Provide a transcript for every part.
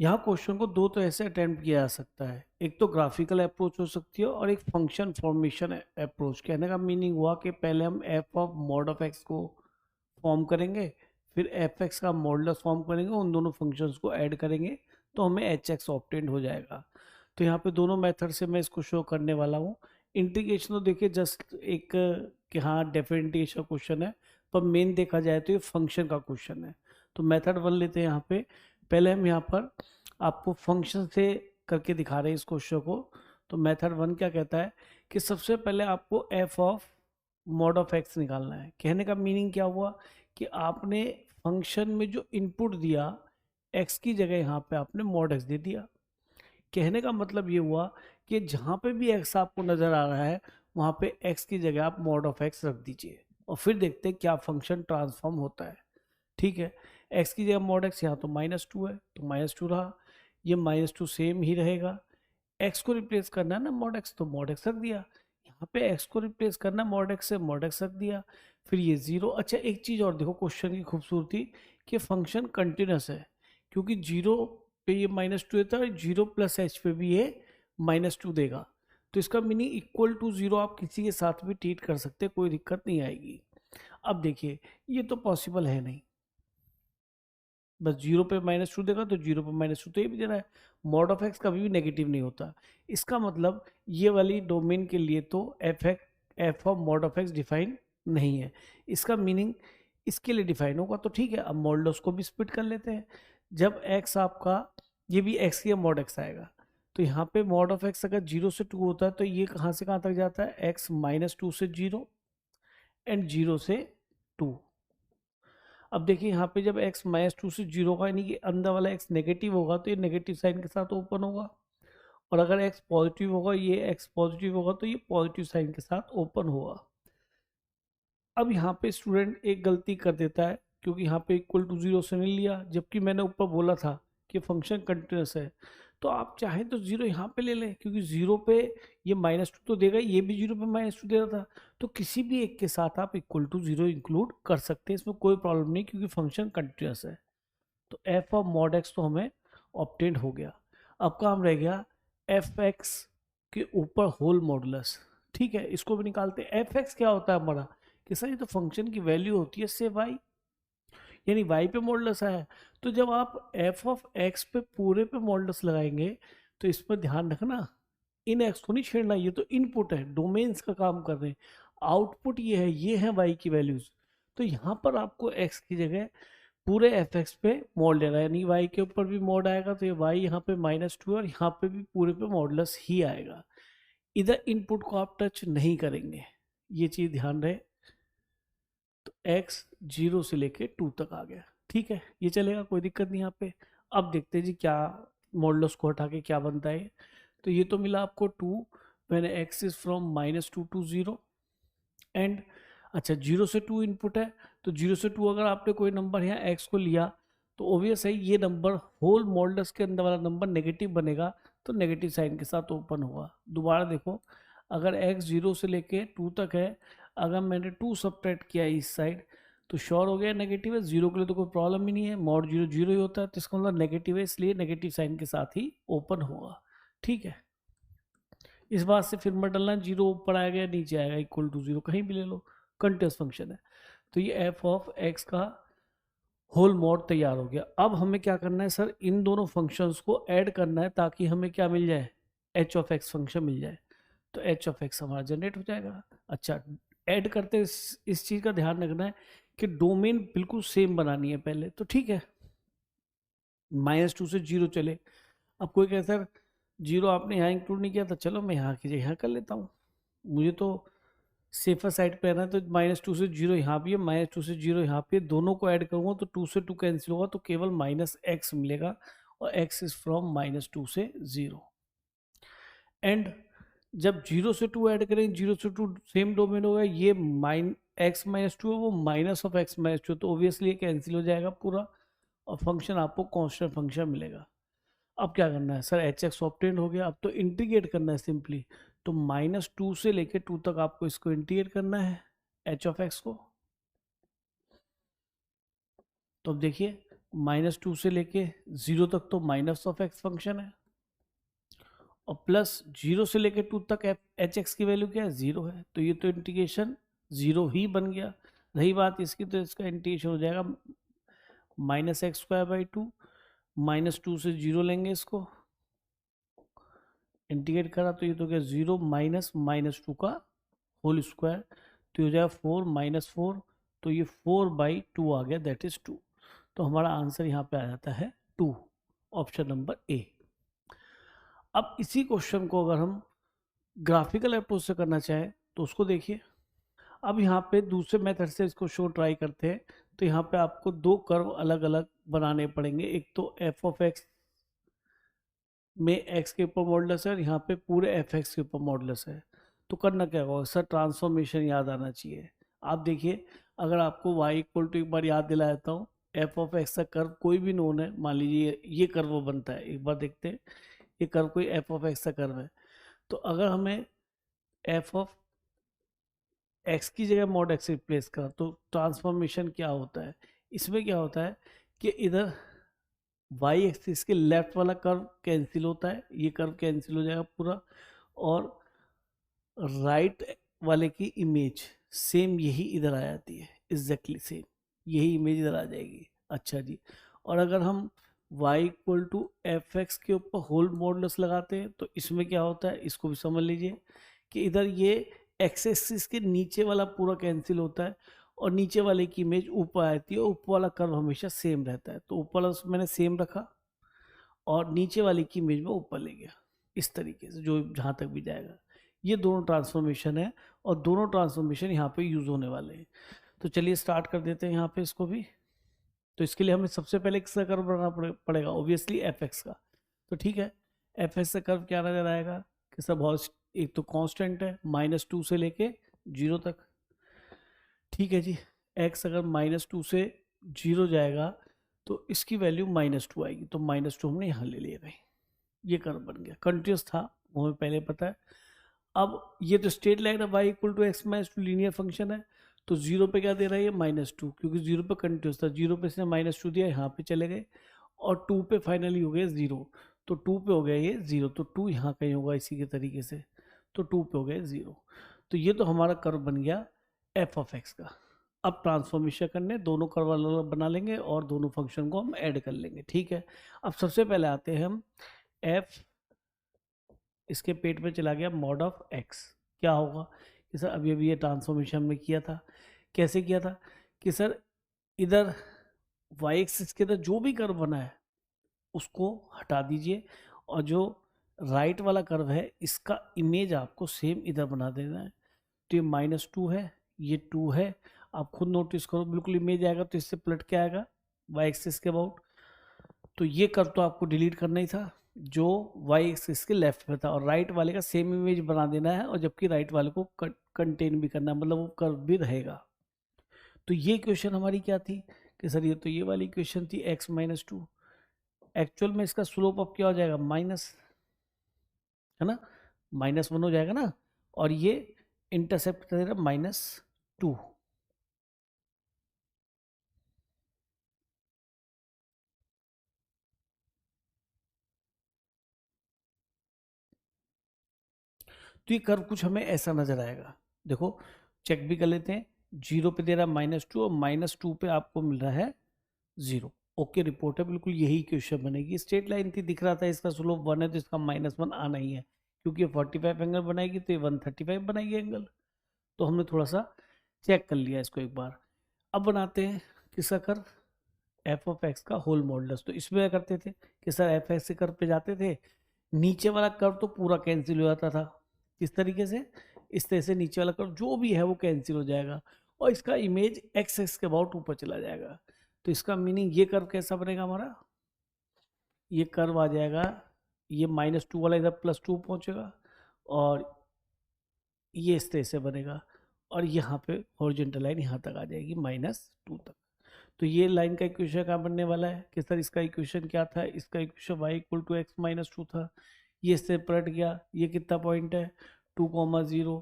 यहाँ क्वेश्चन को दो तरह से अटेम्प्ट किया जा सकता है। एक तो ग्राफिकल अप्रोच हो सकती है और एक फंक्शन फॉर्मेशन अप्रोच। कहने का मीनिंग हुआ कि पहले हम F of mod of x को फॉर्म करेंगे, फिर एफ एक्स का मॉडुलस फॉर्म करेंगे, उन दोनों फंक्शंस को ऐड करेंगे तो हमें एच एक्स ऑब्टेंड हो जाएगा। तो यहाँ पे दोनों मेथड से मैं इसको शो करने वाला हूँ। इंटीग्रेशन तो देखिए जस्ट एक कि हाँ डेफिनेट क्वेश्चन है, पर मेन देखा जाए तो ये फंक्शन का क्वेश्चन है। तो मेथड वन लेते हैं यहाँ पे। पहले हम यहाँ पर आपको फंक्शन से करके दिखा रहे हैं इस क्वेश्चन को। तो मेथड वन क्या कहता है कि सबसे पहले आपको F of mod of x निकालना है। कहने का मीनिंग क्या हुआ कि आपने फंक्शन में जो इनपुट दिया एक्स की जगह यहाँ पे आपने मॉड एक्स दे दिया। कहने का मतलब ये हुआ कि जहाँ पे भी एक्स आपको नज़र आ रहा है वहाँ पे एक्स की जगह आप मॉड ऑफ एक्स रख दीजिए और फिर देखते हैं क्या फंक्शन ट्रांसफॉर्म होता है। ठीक है, एक्स की जगह मॉड एक्स, यहाँ तो -2 है तो -2 रहा, ये -2 सेम ही रहेगा। एक्स को रिप्लेस करना है ना मॉड एक्स, तो मॉड एक्स रख दिया। यहाँ पे एक्स को रिप्लेस करना मॉड एक्स से, मॉड एक्स रख दिया। फिर ये जीरो। अच्छा एक चीज़ और देखो क्वेश्चन की खूबसूरती कि फंक्शन कंटिन्यूस है, क्योंकि जीरो पे ये -2 देता है, जीरो प्लस एच पे भी ये -2 देगा। तो इसका मीनिंग इक्वल टू जीरो आप किसी के साथ भी ट्रीट कर सकते हैं, कोई दिक्कत नहीं आएगी। अब देखिए ये तो पॉसिबल है नहीं, बस जीरो पे -2 देगा तो जीरो पे -2 तो ये भी दे रहा है। मॉड ऑफ एक्स कभी भी नेगेटिव नहीं होता। इसका मतलब ये वाली डोमेन के लिए तो F of mod of x define नहीं है। इसका मीनिंग इसके लिए डिफाइन होगा तो ठीक है। अब मॉडुलस को भी स्प्लिट कर लेते हैं। जब एक्स आपका, ये भी एक्स की मॉड एक्स आएगा, तो यहाँ पे मॉड ऑफ एक्स अगर 0 से 2 होता है तो ये कहाँ से कहाँ तक जाता है, एक्स -2 से 0 एंड 0 से 2। अब देखिए यहाँ पे जब x -2 से 0 का यानी कि अंदर वाला x नेगेटिव होगा तो ये नेगेटिव साइन के साथ ओपन होगा, और अगर x पॉजिटिव होगा, ये x पॉजिटिव होगा तो ये पॉजिटिव साइन के साथ ओपन होगा। अब यहाँ पे स्टूडेंट एक गलती कर देता है, क्योंकि यहाँ पे इक्वल टू 0 से नहीं लिया, जबकि मैंने ऊपर बोला था कि फंक्शन कंटिन्यूस है। तो आप चाहें तो 0 यहाँ पे ले लें, क्योंकि 0 पे ये -2 तो देगा, ये भी 0 पे -2 दे रहा था। तो किसी भी एक के साथ आप इक्वल टू 0 इंक्लूड कर सकते हैं, इसमें कोई प्रॉब्लम नहीं, क्योंकि फंक्शन कंटिन्यूस है। तो एफ ऑफ मॉड एक्स तो हमें ऑब्टेंड हो गया। अब काम रह गया एफ एक्स के ऊपर होल मॉडुलस। ठीक है, इसको भी निकालते हैं। एफ एक्स क्या होता है हमारा कि सर ये तो फंक्शन की वैल्यू होती है से वाई, यानी वाई पे मॉडुलस आया है। तो जब आप एफ ऑफ एक्स पे पूरे पे मॉडुलस लगाएंगे तो इस पर ध्यान रखना, इन एक्स को नहीं छेड़ना, ये तो इनपुट है, डोमेन्स का काम कर रहे हैं। आउटपुट ये है वाई की वैल्यूज। तो यहाँ पर आपको एक्स की जगह पूरे एफ एक्स पे मोड लेना है, यानी वाई के ऊपर भी मोड आएगा तो ये वाई यहाँ पे -2 और यहाँ पे भी पूरे पे मॉडुलस ही आएगा। इधर इनपुट को आप टच नहीं करेंगे, ये चीज़ ध्यान रहे। तो x 0 से लेके 2 तक आ गया। ठीक है, ये चलेगा, कोई दिक्कत नहीं यहाँ पे। अब देखते हैं जी क्या मॉडुलस को हटा के क्या बनता है। तो ये तो मिला आपको 2 when x is from -2 to 0 and, अच्छा 0 से 2 इनपुट है, तो 0 से 2 अगर आपने कोई नंबर यहाँ x को लिया तो ओबियस है ये नंबर होल मॉडुलस के अंदर वाला नंबर नेगेटिव बनेगा, तो नेगेटिव साइन के साथ ओपन होगा। दोबारा देखो, अगर x 0 से लेके 2 तक है, अगर मैंने 2 सब्ट्रैक्ट किया इस साइड तो श्योर हो गया नेगेटिव है। 0 के लिए तो कोई प्रॉब्लम ही नहीं है, मॉड 0 0 ही होता है, तो इसका मतलब नेगेटिव है, इसलिए नेगेटिव साइन के साथ ही ओपन होगा। ठीक है, इस बात से फिर मत डलना 0 ऊपर आएगा या नीचे आएगा, इक्वल टू 0 कहीं भी ले लो, कंटिन्यूस फंक्शन है। तो ये एफ ऑफ एक्स का होल मॉड तैयार हो गया। अब हमें क्या करना है सर, इन दोनों फंक्शंस को ऐड करना है ताकि हमें क्या मिल जाए, एच ऑफ एक्स फंक्शन मिल जाए। तो एच ऑफ एक्स हमारा जनरेट हो जाएगा। अच्छा, ऐड करते इस चीज़ का ध्यान रखना है कि डोमेन बिल्कुल सेम बनानी है पहले, तो ठीक है। -2 से 0 चले। अब कोई कहे सर 0 आपने यहाँ इंक्लूड नहीं किया था, चलो मैं यहाँ की जगह यहाँ कर लेता हूँ, मुझे तो सेफर साइड पे रहना है। तो -2 से 0 यहाँ भी है, -2 से 0 यहाँ पे, दोनों को ऐड करूँगा तो 2 से 2 कैंसिल होगा, तो केवल -x मिलेगा, और x इज फ्रॉम -2 से 0 एंड जब 0 से 2 ऐड करें, 0 से 2 सेम डोमेन होगा, ये x -2 है, वो -(x-2), तो ओबियसली ये कैंसिल हो जाएगा पूरा, और फंक्शन आपको कांस्टेंट फंक्शन मिलेगा। अब क्या करना है सर, एच एक्स ऑब्टेन हो गया, अब तो इंटीग्रेट करना है सिंपली। तो -2 से लेके 2 तक आपको इसको इंटीग्रेट करना है एच ऑफ एक्स को। तो अब देखिए -2 से लेके 0 तक तो माइनस ऑफ एक्स फंक्शन है, और प्लस 0 से लेके 2 तक एच एक्स की वैल्यू क्या है, 0 है। तो ये तो इंटीग्रेशन 0 ही बन गया। रही बात इसकी, तो इसका इंटीग्रेशन हो जाएगा -x²/2, -2 से 0 लेंगे, इसको इंटीग्रेट करा तो ये तो क्या 0 माइनस -2 का होल स्क्वायर, तो हो जाएगा 4 -4, तो ये 4/2 आ गया, दैट इज 2। तो हमारा आंसर यहाँ पे आ जाता है 2, ऑप्शन नंबर ए। अब इसी क्वेश्चन को अगर हम ग्राफिकल अप्रोच से करना चाहें तो उसको देखिए। अब यहाँ पे दूसरे मेथड से इसको शो ट्राई करते हैं। तो यहाँ पे आपको दो कर्व अलग अलग बनाने पड़ेंगे। एक तो एफ ऑफ एक्स में एक्स के ऊपर मॉडुलस है और यहाँ पे पूरे एफ एक्स के ऊपर मॉडुलस है। तो करना क्या होगा सर, ट्रांसफॉर्मेशन याद आना चाहिए। आप देखिए, अगर आपको y इक्वल टू, एक बार याद दिला देता हूँ, एफ ऑफ एक्स का कर्व कोई भी नोन है, मान लीजिए ये कर्व बनता है, एक बार देखते हैं, ये कर्व कोई एफ ऑफ एक्स का कर्व है। तो अगर हमें एफ ऑफ एक्स की जगह मॉड एक्स रिप्लेस करा तो ट्रांसफॉर्मेशन क्या होता है, इसमें क्या होता है कि इधर वाई एक्सिस के लेफ्ट वाला कर्व कैंसिल होता है, ये कर्व कैंसिल हो जाएगा पूरा, और राइट वाले की इमेज सेम यही इधर आ जाती है, एग्जैक्टली सेम यही इमेज इधर आ जाएगी। अच्छा जी, और अगर हम y equal to f x के ऊपर होल मॉडुलस लगाते हैं तो इसमें क्या होता है, इसको भी समझ लीजिए कि इधर ये एक्स एक्सिस के नीचे वाला पूरा कैंसिल होता है और नीचे वाले की इमेज ऊपर आती है, ऊपर वाला कर्व हमेशा सेम रहता है। तो ऊपर वाला मैंने सेम रखा और नीचे वाले की इमेज में ऊपर ले गया, इस तरीके से जो जहाँ तक भी जाएगा। ये दोनों ट्रांसफॉर्मेशन है और दोनों ट्रांसफॉर्मेशन यहाँ पे यूज होने वाले हैं। तो चलिए स्टार्ट कर देते हैं यहाँ पे इसको भी। तो इसके लिए हमें सबसे पहले किसका कर्व बनाना पड़ेगा, ऑब्वियसली एफ एक्स का। तो ठीक है, एफ एक्स का कर्व क्या नजर आएगा कि सब बहुत, एक तो कांस्टेंट है -2 से लेके 0 तक। ठीक है जी, एक्स अगर -2 से 0 जाएगा तो इसकी वैल्यू -2 आएगी, तो -2 हमने यहाँ ले लिया भाई, ये कर्व बन गया, कंटिन्यूस था वो हमें पहले पता है। अब ये तो स्ट्रेट लाइन है, y equal to x -2 linear function है, तो 0 पे क्या दे रहा है ये -2, क्योंकि 0 पे कंटिन्यूस था, 0 पे इसने -2 दिया, यहाँ पे चले गए, और 2 पे फाइनली हो गया 0, तो 2 पे हो गया ये 0, तो 2 यहाँ कहीं होगा इसी के तरीके से, तो 2 पे हो गया 0। तो ये तो हमारा कर्व बन गया एफ ऑफ एक्स का। अब ट्रांसफॉर्मेशन करने दोनों कर्व अलग अलग बना लेंगे और दोनों फंक्शन को हम ऐड कर लेंगे। ठीक है, अब सबसे पहले आते हैं हम एफ, इसके पेट में चला गया मॉड ऑफ एक्स, क्या होगा कि सर अभी अभी ये ट्रांसफॉर्मेशन हमने किया था, कैसे किया था कि सर इधर वाई एक्सिस के इधर जो भी कर्व बना है उसको हटा दीजिए, और जो राइट वाला कर्व है इसका इमेज आपको सेम इधर बना देना है। तो ये -2 है, ये 2 है, आप खुद नोटिस करो, बिल्कुल इमेज आएगा तो इससे पलट के आएगा वाई एक्सिस के अबाउट। तो ये कर्व तो आपको डिलीट करना ही था जो वाई एक्सिस के लेफ्ट में था, और राइट वाले का सेम इमेज बना देना है, और जबकि राइट वाले को कंटेन भी करना है, मतलब वो कर्व भी रहेगा। तो ये क्वेश्चन हमारी क्या थी कि सर ये तो ये वाली क्वेश्चन थी x -2, एक्चुअल में इसका स्लोप अब क्या हो जाएगा माइनस, है ना, -1 हो जाएगा ना, और ये इंटरसेप्ट करेगा -2। तो ये कर्व कुछ हमें ऐसा नजर आएगा, देखो चेक भी कर लेते हैं, 0 पे दे रहा है -2 और -2 पे आपको मिल रहा है 0। ओके रिपोर्ट है, बिल्कुल यही क्वेश्चन बनेगी। स्ट्रेट लाइन थी, दिख रहा था इसका स्लोप 1 है तो इसका -1 आना ही है, क्योंकि ये 45 एंगल बनाएगी तो ये 135 बनाएगी एंगल। तो हमने थोड़ा सा चेक कर लिया इसको एक बार। अब बनाते हैं किसका कर्व, एफ ऑफ एक्स का होल मॉडुलस। तो इसमें क्या करते थे कि सर एफ एक्स के कर्व पे जाते थे, नीचे वाला कर्व तो पूरा कैंसिल हो जाता था, किस तरीके से, इस तरह से नीचे वाला कर्व जो भी है वो कैंसिल हो जाएगा और इसका इमेज एक्स एक्स के अबाउट ऊपर चला जाएगा। तो इसका मीनिंग ये कर्व कैसा बनेगा हमारा, ये कर्व आ जाएगा, ये -2 वाला इधर +2 पहुंचेगा और ये इस तरह से बनेगा, और यहाँ पे हॉरिजॉन्टल लाइन यहाँ तक आ जाएगी -2 तक। तो ये लाइन का इक्वेशन क्या बनने वाला है कि सर इसका इक्वेशन क्या था, इसका equation y equal to x -2 था, ये इससे पलट गया, ये कितना पॉइंट है 2,0,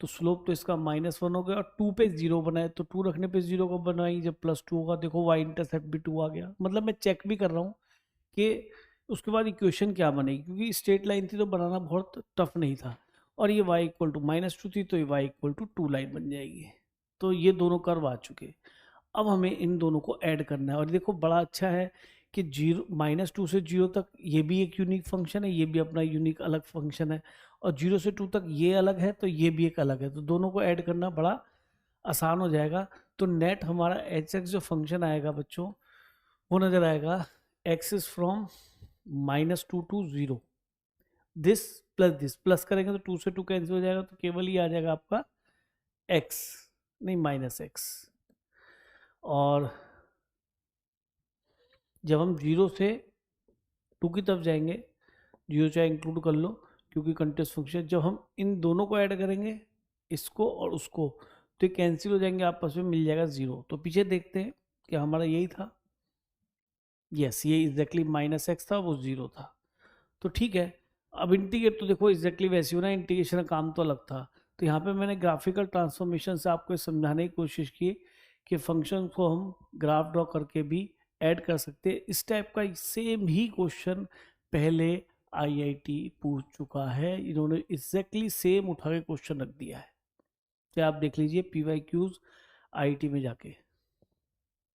तो स्लोप तो इसका -1 हो गया, और 2 पे 0 बनाए तो 2 रखने पे 0 कब बनाई, जब +2 होगा। देखो वाई इंटरसेप्ट भी 2 आ गया। मतलब मैं चेक भी कर रहा हूँ कि उसके बाद इक्वेशन क्या बनेगी, क्योंकि स्ट्रेट लाइन थी तो बनाना बहुत टफ नहीं था। और ये y इक्वल टू -2 थी, तो ये y इक्वल टू 2 लाइन बन जाएगी। तो ये दोनों कर्व आ चुके। अब हमें इन दोनों को ऐड करना है। और देखो बड़ा अच्छा है कि 2 से 0 तक ये भी एक यूनिक फंक्शन है, ये भी अपना यूनिक अलग फंक्शन है, और 0 से 2 तक ये अलग है, तो ये भी एक अलग है। तो दोनों को ऐड करना बड़ा आसान हो जाएगा। तो नेट हमारा एच एक्स जो फंक्शन आएगा बच्चों, वो नजर आएगा x is from -2 to 0, this plus this, plus करेंगे तो 2 से 2 कैंसिल हो जाएगा, तो केवल ये आ जाएगा आपका x, नहीं -x। और जब हम 0 से 2 की तरफ जाएंगे, 0 चाहे इंक्लूड कर लो क्योंकि कंटिन्यूअस फंक्शन, जब हम इन दोनों को ऐड करेंगे, इसको और उसको, तो ये कैंसिल हो जाएंगे आपस में, मिल जाएगा 0। तो पीछे देखते हैं कि हमारा यही था। यस, ये एग्जैक्टली -x था, वो 0 था। तो ठीक है। अब इंटीग्रेट तो देखो एग्जैक्टली वैसे हो ना, इंटीग्रेशन का काम तो अलग था। तो यहाँ पे मैंने ग्राफिकल ट्रांसफॉर्मेशन से आपको समझाने की कोशिश की कि फंक्शन को हम ग्राफ ड्रॉ करके भी ऐड कर सकते हैं। इस टाइप का सेम ही क्वेश्चन पहले आईआईटी पूछ चुका है, इन्होंने एग्जैक्टली सेम उठा के क्वेश्चन रख दिया है। क्या आप देख लीजिए PYQs आईआईटी में जाके।